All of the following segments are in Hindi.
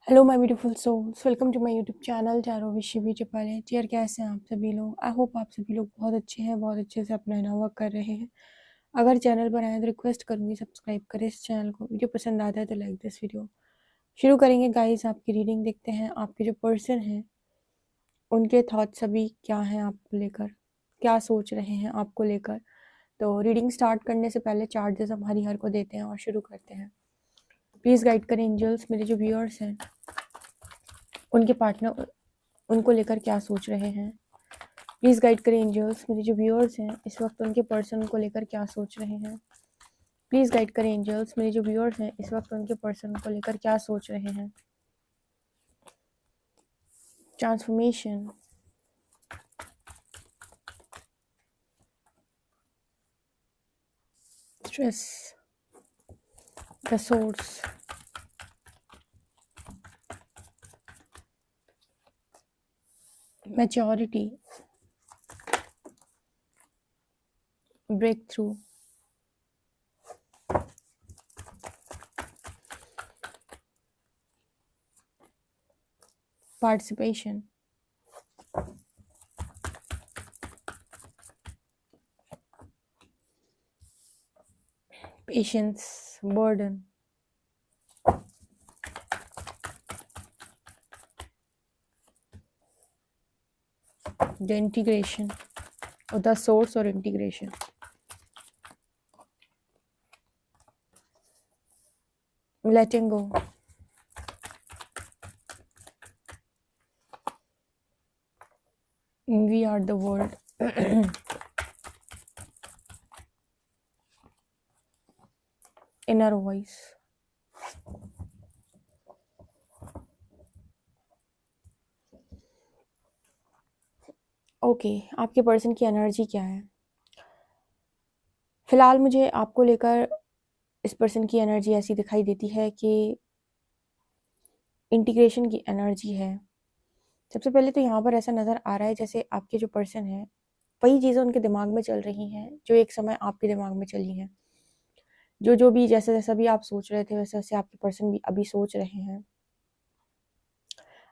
Hello my beautiful souls, welcome to my YouTube channel चारों विश्व भी चपाले चियर। कैसे हैं आप सभी लोग? आई होप आप सभी लोग बहुत अच्छे हैं, बहुत अच्छे से अपना इना वर्क कर रहे हैं। अगर चैनल पर आए तो रिक्वेस्ट करूंगी सब्सक्राइब करें इस चैनल को। वीडियो पसंद आता है तो लाइक दिस वीडियो। शुरू करेंगे गाइस आपकी रीडिंग। देखते हैं आपके जो पर्सन हैं उनके थॉट्स अभी क्या हैं आपको लेकर, क्या सोच रहे हैं आपको लेकर। तो रीडिंग स्टार्ट करने से पहले चार्जेस हम हरिहर को देते हैं और शुरू करते हैं। प्लीज़ गाइड करें एंजल्स, मेरे जो व्यूअर्स हैं उनके पार्टनर उनको लेकर क्या सोच रहे हैं। प्लीज़ गाइड करें एंजल्स, मेरे जो व्यूअर्स हैं इस वक्त उनके पर्सन को लेकर क्या सोच रहे हैं। प्लीज़ गाइड करें एंजल्स, मेरे जो व्यूअर्स हैं इस वक्त उनके पर्सन को लेकर क्या सोच रहे हैं। Transformation, stress, the source, maturity, breakthrough, participation, patience, burden, the integration और द सोर्स और integration, letting go, we are the world, inner voice, okay आपके पर्सन की एनर्जी क्या है फिलहाल? मुझे आपको लेकर इस पर्सन की एनर्जी ऐसी दिखाई देती है कि इंटीग्रेशन की एनर्जी है। सबसे पहले तो यहाँ पर ऐसा नज़र आ रहा है जैसे आपके जो पर्सन है वही चीज़ें उनके दिमाग में चल रही हैं जो एक समय आपके दिमाग में चली हैं। जो जो भी जैसा जैसा भी आप सोच रहे थे वैसे वैसे आपके पर्सन भी अभी सोच रहे हैं।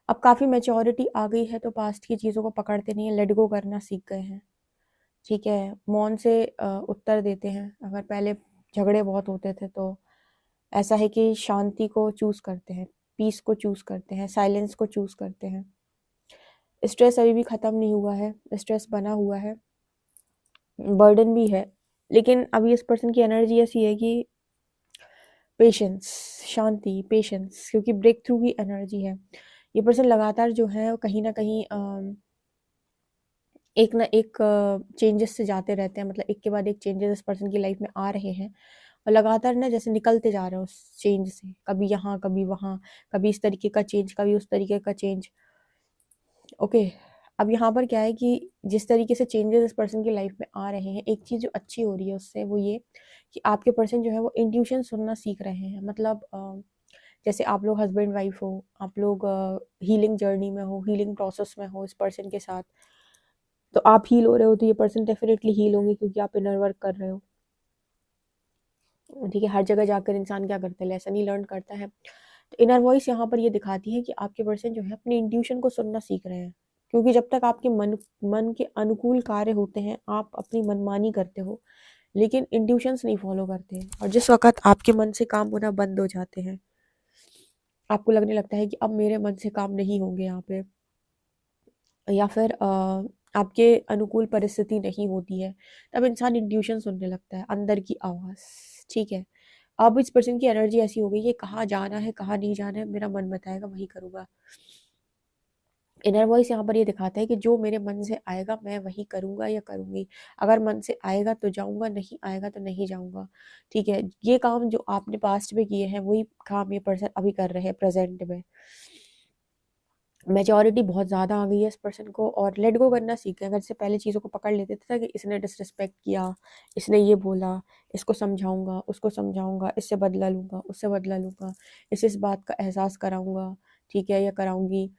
अब काफ़ी मैच्योरिटी आ गई है तो पास्ट की चीज़ों को पकड़ते नहीं है, लेट गो करना सीख गए हैं। ठीक है, मौन से उत्तर देते हैं। अगर पहले झगड़े बहुत होते थे तो ऐसा है कि शांति को चूज़ करते हैं, पीस को चूज़ करते हैं, साइलेंस को चूज़ करते हैं। स्ट्रेस अभी भी ख़त्म नहीं हुआ है, स्ट्रेस बना हुआ है, बर्डन भी है, लेकिन अभी इस पर्सन की एनर्जी ऐसी है कि पेशेंस, शांति, पेशेंस, क्योंकि ब्रेक थ्रू की एनर्जी है। ये पर्सन लगातार जो है वो कहीं ना कहीं एक ना एक चेंजेस से जाते रहते हैं, मतलब एक के बाद एक चेंजेस इस पर्सन की लाइफ में आ रहे हैं और लगातार ना जैसे निकलते जा रहे हैं उस चेंज से, कभी यहाँ कभी वहाँ, कभी इस तरीके का चेंज कभी उस तरीके का चेंज। ओके, अब यहाँ पर क्या है कि जिस तरीके से चेंजेस इस पर्सन की लाइफ में आ रहे हैं, एक चीज़ जो अच्छी हो रही है उससे वो ये कि आपके पर्सन जो है वो इंट्यूशन सुनना सीख रहे हैं। मतलब जैसे आप लोग हस्बैंड वाइफ हो, आप लोग हीलिंग जर्नी में हो, हीलिंग प्रोसेस में हो इस पर्सन के साथ, तो आप हील हो रहे हो तो ये पर्सन डेफिनेटली हील होंगे क्योंकि आप इनर वर्क कर रहे हो। ठीक है, हर जगह जाकर इंसान क्या करता है, लेसन ही लर्न करता है। तो इनर वॉइस यहाँ पर ये दिखाती है कि आपके पर्सन जो है अपने इंट्यूशन को सुनना सीख रहे हैं, क्योंकि जब तक आपके मन के अनुकूल कार्य होते हैं आप अपनी मनमानी करते हो, लेकिन इंट्यूशंस नहीं फॉलो करते हैं। और जिस वक्त आपके मन से काम होना बंद हो जाते हैं, आपको लगने लगता है कि अब मेरे मन से काम नहीं होंगे यहाँ पे, या फिर आपके अनुकूल परिस्थिति नहीं होती है, तब इंसान इंट्यूशन सुनने लगता है, अंदर की आवाज़। ठीक है, अब इस पर्सन की एनर्जी ऐसी हो गई है, कहाँ जाना है कहाँ नहीं जाना है मेरा मन बताएगा वही करूँगा। इनर वॉइस यहाँ पर ये दिखाता है कि जो मेरे मन से आएगा मैं वही करूँगा या करूँगी। अगर मन से आएगा तो जाऊँगा, नहीं आएगा तो नहीं जाऊँगा। ठीक है, ये काम जो आपने पास्ट में किए हैं वही काम ये पर्सन अभी कर रहे हैं प्रेजेंट में। मैच्योरिटी बहुत ज़्यादा आ गई है इस पर्सन को और लेट गो करना सीख गए। अगर इससे पहले चीज़ों को पकड़ लेते थे कि इसने डिसरिस्पेक्ट किया, इसने ये बोला, इसको समझाऊंगा, उसको समझाऊंगा, इससे बदला लूँगा, उससे बदला लूँगा, इस बात का एहसास कराऊंगा, ठीक है, या कराऊंगी,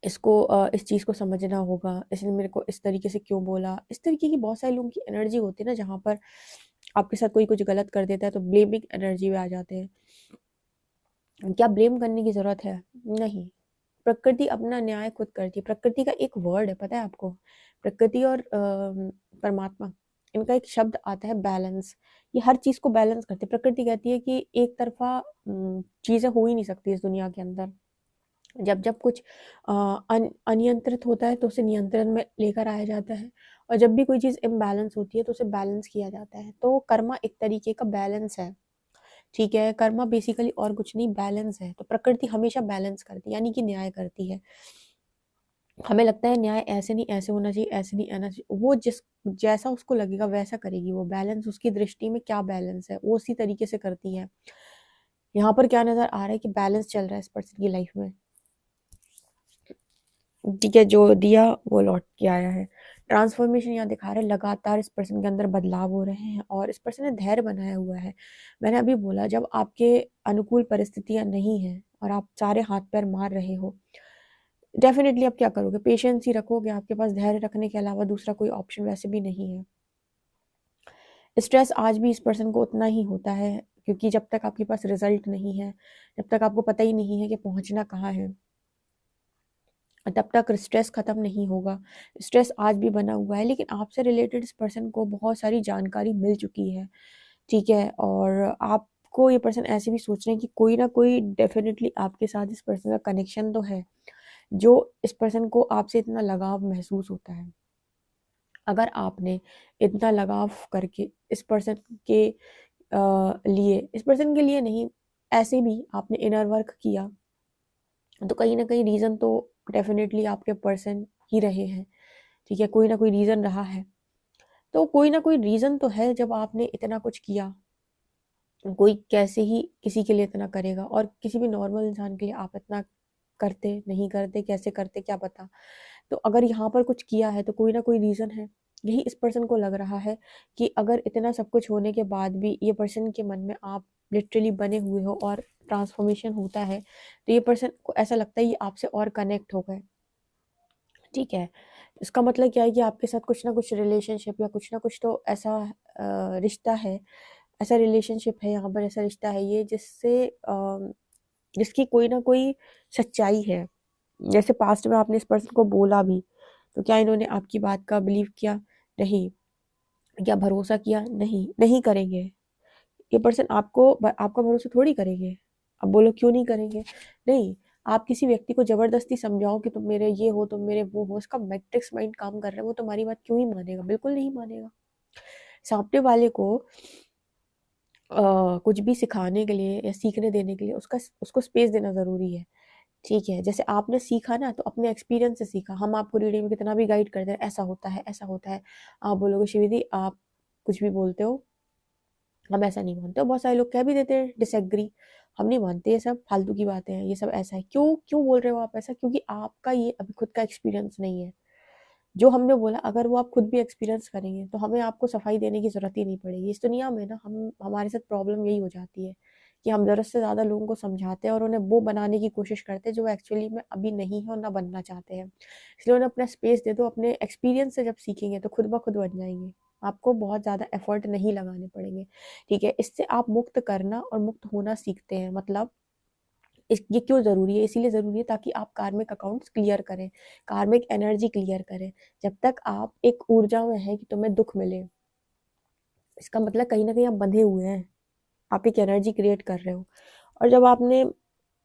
इसको इस चीज़ को समझना होगा, इसने मेरे को इस तरीके से क्यों बोला। इस तरीके की बहुत सारे लोगों की एनर्जी होती है ना, जहाँ पर आपके साथ कोई कुछ गलत कर देता है तो ब्लेमिंग एनर्जी में आ जाते हैं। क्या ब्लेम करने की ज़रूरत है? नहीं। प्रकृति अपना न्याय खुद करती है। प्रकृति का एक वर्ड है, पता है आपको? प्रकृति और परमात्मा, इनका एक शब्द आता है बैलेंस। ये हर चीज़ को बैलेंस करती है। प्रकृति कहती है कि एक तरफ़ा चीज़ें हो ही नहीं सकती इस दुनिया के अंदर। जब जब कुछ अनियंत्रित होता है तो उसे नियंत्रण में लेकर आया जाता है, और जब भी कोई चीज़ इम्बैलेंस होती है तो उसे बैलेंस किया जाता है। तो कर्मा एक तरीके का बैलेंस है, ठीक है? कर्मा बेसिकली और कुछ नहीं, बैलेंस है। तो प्रकृति हमेशा बैलेंस करती है, यानी कि न्याय करती है। हमें लगता है न्याय ऐसे नहीं ऐसे होना चाहिए, ऐसे नहीं आना चाहिए, वो जैसा उसको लगेगा वैसा करेगी वो। बैलेंस उसकी दृष्टि में क्या बैलेंस है, वो उसी तरीके से करती है। यहाँ पर क्या नज़र आ रहा है कि बैलेंस चल रहा है इस पर्सन की लाइफ में, ठीक है? जो दिया वो लौट के आया है। ट्रांसफॉर्मेशन यहाँ दिखा रहा है, लगातार इस पर्सन के अंदर बदलाव हो रहे हैं और इस पर्सन ने धैर्य बनाया हुआ है। मैंने अभी बोला, जब आपके अनुकूल परिस्थितियाँ नहीं हैं और आप सारे हाथ पैर मार रहे हो, डेफिनेटली आप क्या करोगे? पेशेंस ही रखोगे। आपके पास धैर्य रखने के अलावा दूसरा कोई ऑप्शन वैसे भी नहीं है। स्ट्रेस आज भी इस पर्सन को उतना ही होता है, क्योंकि जब तक आपके पास रिजल्ट नहीं है, जब तक आपको पता ही नहीं है कि पहुंचना कहाँ है, तब तक स्ट्रेस खत्म नहीं होगा। स्ट्रेस आज भी बना हुआ है, लेकिन आपसे रिलेटेड इस पर्सन को बहुत सारी जानकारी मिल चुकी है, ठीक है? और आपको ये पर्सन ऐसे भी सोच रहे हैं कि कोई ना कोई डेफिनेटली आपके साथ इस पर्सन का कनेक्शन तो है, जो इस पर्सन को आपसे इतना लगाव महसूस होता है। अगर आपने इतना लगाव करके इस पर्सन के लिए, इस पर्सन के लिए नहीं, ऐसे भी आपने इनर वर्क किया, तो कहीं ना कहीं रीज़न तो डेफिनेटली आपके पर्सन ही रहे हैं, ठीक है? कोई ना कोई रीज़न रहा है। तो कोई ना कोई रीज़न तो है, जब आपने इतना कुछ किया। कोई कैसे ही किसी के लिए इतना करेगा, और किसी भी नॉर्मल इंसान के लिए आप इतना करते नहीं करते, कैसे करते क्या पता। तो अगर यहाँ पर कुछ किया है तो कोई ना कोई रीज़न है। यही इस पर्सन को लग रहा है कि अगर इतना सब कुछ होने के बाद भी ये पर्सन के मन में आप लिटरली बने हुए हो और ट्रांसफॉर्मेशन होता है, तो ये पर्सन को ऐसा लगता है ये आपसे और कनेक्ट हो गए, ठीक है? इसका मतलब क्या है कि आपके साथ कुछ ना कुछ रिलेशनशिप या कुछ ना कुछ तो ऐसा रिश्ता है, ऐसा रिलेशनशिप है यहाँ पर, ऐसा रिश्ता है ये, जिसकी कोई ना कोई सच्चाई है। जैसे पास्ट में आपने इस पर्सन को बोला भी, तो क्या इन्होंने आपकी बात का बिलीव किया? नहीं। क्या भरोसा किया? नहीं, नहीं करेंगे। ये पर्सन आपका भरोसा थोड़ी करेंगे। अब बोलो क्यों नहीं करेंगे? नहीं। आप किसी व्यक्ति को ज़बरदस्ती समझाओ कि तुम मेरे ये हो, तुम मेरे वो हो, उसका मैट्रिक्स माइंड काम कर रहा है, वो तुम्हारी बात क्यों ही मानेगा? बिल्कुल नहीं मानेगा। सामने वाले को कुछ भी सिखाने के लिए या सीखने देने के लिए उसको स्पेस देना ज़रूरी है, ठीक है? जैसे आपने सीखा ना, तो अपने एक्सपीरियंस से सीखा। हम आपको रीडिंग में कितना भी गाइड करते हैं, ऐसा होता है, ऐसा होता है। आप बोलोगे शिविदी आप कुछ भी बोलते हो, हम ऐसा नहीं मानते। और बहुत सारे लोग कह भी देते हैं डिसएग्री, हम नहीं मानते, ये सब फालतू की बातें हैं, ये सब ऐसा है। क्यों क्यों बोल रहे हो आप ऐसा? क्योंकि आपका ये अभी खुद का एक्सपीरियंस नहीं है। जो हमने बोला, अगर वो आप खुद भी एक्सपीरियंस करेंगे तो हमें आपको सफाई देने की ज़रूरत ही नहीं पड़ेगी। इस दुनिया में ना, हम हमारे साथ प्रॉब्लम यही हो जाती है कि हम ज़रूरत से ज़्यादा लोगों को समझाते हैं और उन्हें वो बनाने की कोशिश करते हैं जो एक्चुअली में अभी नहीं है और ना बनना चाहते हैं। इसलिए उन्हें अपना स्पेस दे दो। अपने एक्सपीरियंस से जब सीखेंगे तो खुद ब खुद बन जाएंगे। आपको बहुत ज़्यादा एफर्ट नहीं लगाने पड़ेंगे, ठीक है? इससे आप मुक्त करना और मुक्त होना सीखते हैं। मतलब ये क्यों ज़रूरी है? इसीलिए ज़रूरी है ताकि आप कार्मिक अकाउंट्स क्लियर करें, कार्मिक एनर्जी क्लियर करें। जब तक आप एक ऊर्जा में हैं कि तुम्हें दुख मिले, इसका मतलब कहीं न कहीं आप बंधे हुए हैं। आप एक एनर्जी क्रिएट कर रहे हो, और जब आपने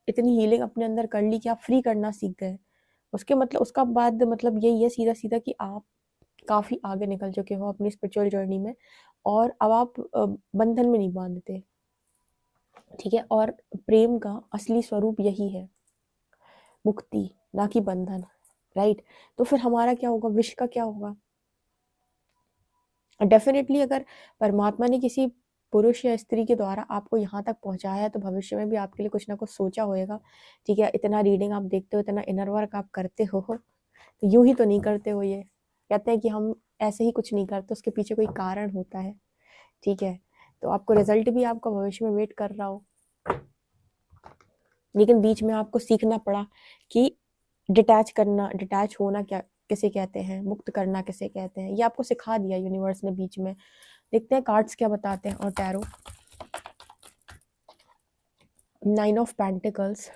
इतनी हीलिंग अपने अंदर कर ली कि आप फ्री करना सीख गए, उसका बाद मतलब यही है सीधा-सीधा कि आप काफ़ी आगे निकल चुके हो अपनी स्पिरिचुअल जर्नी में, और अब आप बंधन में नहीं बाँधते, ठीक है? और प्रेम का असली स्वरूप यही है, मुक्ति, ना कि बंधन, राइट? तो फिर हमारा क्या होगा? विश का क्या होगा? डेफिनेटली अगर परमात्मा ने किसी पुरुष या स्त्री के द्वारा आपको यहाँ तक पहुँचाया है, तो भविष्य में भी आपके लिए कुछ ना कुछ सोचा होएगा, ठीक है? इतना रीडिंग आप देखते हो, इतना इनर वर्क आप करते हो, तो यूँ ही तो नहीं करते हो ये। कहते हैं कि हम ऐसे ही कुछ नहीं करते, उसके पीछे कोई कारण होता है, ठीक है? तो आपको रिजल्ट भी आपका भविष्य में वेट कर रहा हो, लेकिन बीच में आपको सीखना पड़ा कि डिटैच होना क्या किसे कहते हैं, मुक्त करना किसे कहते हैं। ये आपको सिखा दिया यूनिवर्स ने बीच में। देखते हैं कार्ड्स क्या बताते हैं और tarot. 9 of Pentacles,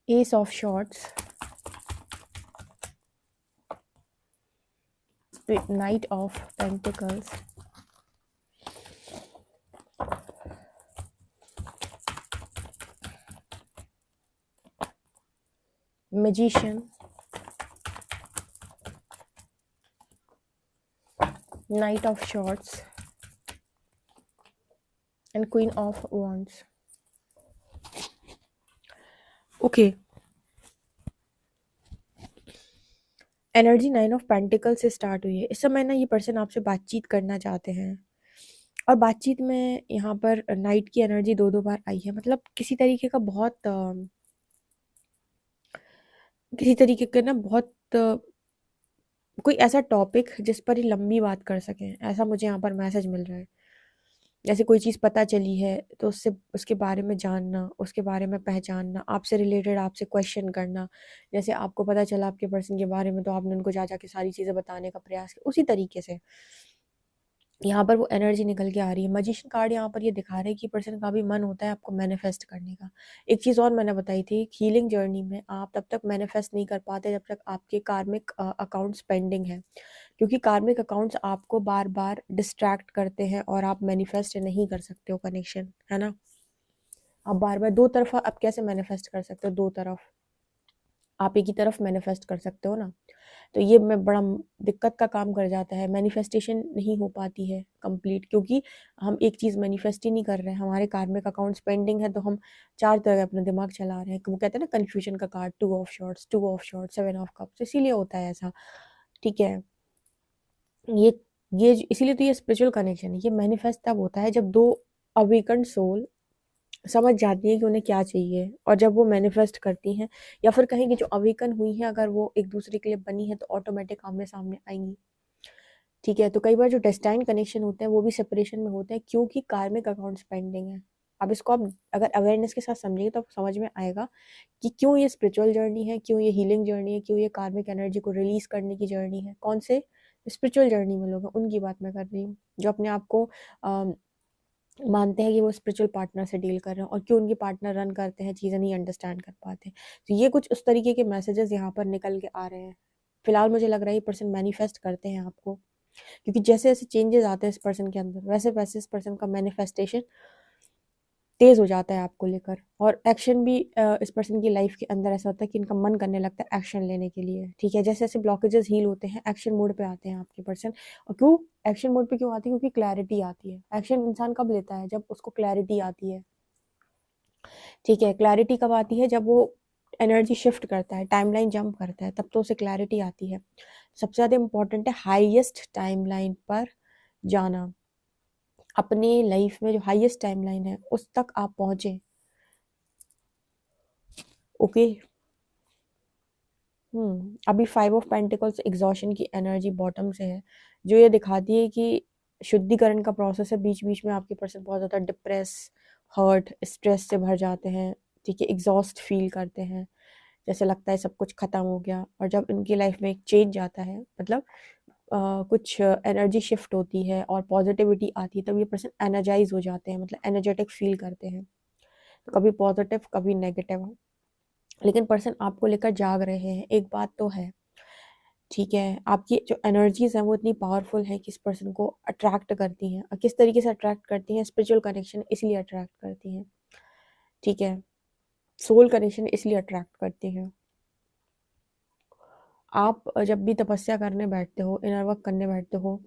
Ace of Swords, Knight of Pentacles, Magician, Knight of Swords, and Queen of Wands. Okay, energy 9 of pentacle से स्टार्ट हुई है। इस समय ना ये पर्सन आपसे बातचीत करना चाहते हैं और बातचीत में यहाँ पर नाइट की एनर्जी 2-2 बार आई है। मतलब किसी तरीके का बहुत किसी तरीके का ना बहुत कोई ऐसा टॉपिक जिस पर ये लंबी बात कर सकें, ऐसा मुझे यहाँ पर मैसेज मिल रहा है। जैसे कोई चीज़ पता चली है तो उससे उसके बारे में जानना, उसके बारे में पहचानना, आपसे रिलेटेड आपसे क्वेश्चन करना। जैसे आपको पता चला आपके पर्सन के बारे में तो आपने उनको जा के सारी चीज़ें बताने का प्रयास किया, उसी तरीके से यहाँ पर वो एनर्जी निकल के आ रही है। मैजिशियन कार्ड यहाँ पर ये दिखा रहे हैं कि पर्सन का भी मन होता है आपको मैनिफेस्ट करने का। एक चीज़ और मैंने बताई थी, हीलिंग जर्नी में आप तब तक मैनिफेस्ट नहीं कर पाते जब तक आपके कार्मिक अकाउंट्स पेंडिंग है, क्योंकि कार्मिक अकाउंट्स आपको बार बार डिस्ट्रैक्ट करते हैं और आप मैनिफेस्ट नहीं कर सकते हो कनेक्शन, है ना। आप बार बार दो तरफा आप कैसे मैनिफेस्ट कर सकते हो? दो तरफ आप एक ही तरफ मैनिफेस्ट कर सकते हो ना। तो ये में बड़ा दिक्कत का काम कर जाता है, मैनिफेस्टेशन नहीं हो पाती है कंप्लीट, क्योंकि हम एक चीज़ मैनिफेस्ट ही नहीं कर रहे हैं, हमारे कार्मिक अकाउंट्स पेंडिंग है, तो हम चार तरह अपना दिमाग चला रहे हैं। वो कहते हैं ना कन्फ्यूजन का card, 2 of shorts, 2 of shorts, 7 of cups, इसीलिए होता है ऐसा, ठीक है। ये इसीलिए तो ये स्पिरिचुअल कनेक्शन है। ये मैनिफेस्ट तब होता है जब दो अवेकन्ड सोल समझ जाती है कि उन्हें क्या चाहिए, और जब वो मैनिफेस्ट करती हैं, या फिर कहें कि जो अवेकन हुई हैं अगर वो एक दूसरे के लिए बनी है तो ऑटोमेटिक आमने सामने आएंगी, ठीक है। तो कई बार जो डेस्टाइन कनेक्शन होते हैं वो भी सेपरेशन में होते हैं, क्योंकि कार्मिक अकाउंट्स पेंडिंग है। अब इसको आप अगर अवेयरनेस के साथ समझेंगे तो आपको समझ में आएगा कि क्यों ये स्पिरिचुअल जर्नी है, क्यों ये हीलिंग जर्नी है, क्यों ये कार्मिक एनर्जी को रिलीज करने की जर्नी है। कौन से स्पिरिचुअल जर्नी में लोग हैं उनकी बात मैं कर रही हूँ, जो अपने आप को मानते हैं कि वो स्पिरिचुअल पार्टनर से डील कर रहे हैं, और क्यों उनके पार्टनर रन करते हैं चीज़ें नहीं अंडरस्टैंड कर पाते। तो ये कुछ उस तरीके के मैसेजेस यहाँ पर निकल के आ रहे हैं। फिलहाल मुझे लग रहा है ये पर्सन मैनिफेस्ट करते हैं आपको, क्योंकि जैसे जैसे चेंजेस आते हैं इस पर्सन के अंदर, वैसे वैसे इस पर्सन का मैनिफेस्टेशन तेज हो जाता है आपको लेकर, और एक्शन भी इस पर्सन की लाइफ के अंदर ऐसा होता है कि इनका मन करने लगता है एक्शन लेने के लिए, ठीक है। जैसे जैसे ब्लॉकेजेस हील होते हैं एक्शन मोड पे आते हैं आपके पर्सन। और क्यों एक्शन मोड पे क्यों आती है? क्योंकि क्लैरिटी आती है। एक्शन इंसान कब लेता है? जब उसको क्लैरिटी आती है, ठीक है। क्लैरिटी कब आती है? जब वो एनर्जी शिफ्ट करता है, टाइमलाइन जंप करता है, तब तो उसे क्लैरिटी आती है। सबसे ज़्यादा इंपॉर्टेंट है हाईएस्ट टाइमलाइन पर जाना। अपने लाइफ में जो हाईएस्ट टाइमलाइन है उस तक आप पहुंचे, ओके। अभी 5 ऑफ पेंटिकल्स एग्जॉशन की एनर्जी बॉटम से है, जो ये दिखाती है कि शुद्धिकरण का प्रोसेस है। बीच बीच में आपके पर्सन बहुत ज़्यादा डिप्रेस, हर्ट, स्ट्रेस से भर जाते हैं, ठीक है। एग्जॉस्ट फील करते हैं, जैसे लगता है सब कुछ ख़त्म हो गया। और जब इनकी लाइफ में एक चेंज आता है, मतलब कुछ एनर्जी शिफ्ट होती है और पॉजिटिविटी आती है, तब ये पर्सन एनर्जाइज हो जाते हैं, मतलब एनर्जेटिक फील करते हैं। तो कभी पॉजिटिव कभी नेगेटिव, लेकिन पर्सन आपको लेकर जाग रहे हैं। एक बात तो है, ठीक है, आपकी जो एनर्जीज हैं वो इतनी पावरफुल है कि इस पर्सन को अट्रैक्ट करती हैं। और किस तरीके से अट्रैक्ट करती हैं? स्पिरिचुअल कनेक्शन इसलिए अट्रैक्ट करती हैं, ठीक है। सोल कनेक्शन इसलिए अट्रैक्ट करती हैं। आप जब भी तपस्या करने बैठते हो, इनर वर्क करने बैठते हो,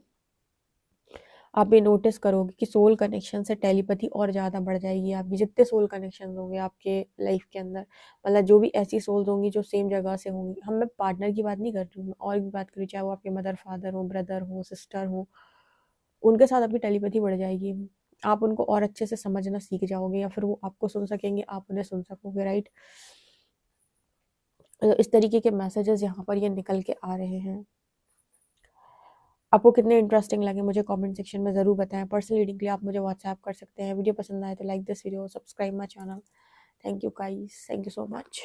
आप ये नोटिस करोगे कि सोल कनेक्शन से टेलीपैथी और ज़्यादा बढ़ जाएगी आपकी। जितने सोल कनेक्शन होंगे आपके लाइफ के अंदर, मतलब जो भी ऐसी सोल्स होंगी जो सेम जगह से होंगी, हम मैं पार्टनर की बात नहीं कर रही हूँ, मैं और भी बात कर रही हूँ, चाहे वो आपके मदर फादर हो, ब्रदर हो, सिस्टर हो, उनके साथ आपकी टेलीपैथी बढ़ जाएगी। आप उनको और अच्छे से समझना सीख जाओगे, या फिर वो आपको सुन सकेंगे, आप उन्हें सुन सकोगे, राइट। इस तरीके के मैसेजेस यहाँ पर ये निकल के आ रहे हैं। आपको कितने इंटरेस्टिंग लगे मुझे कमेंट सेक्शन में ज़रूर बताएं। पर्सनल रीडिंग के लिए आप मुझे व्हाट्सएप कर सकते हैं। वीडियो पसंद आए तो like this video, subscribe my channel. Thank you guys, thank you so much.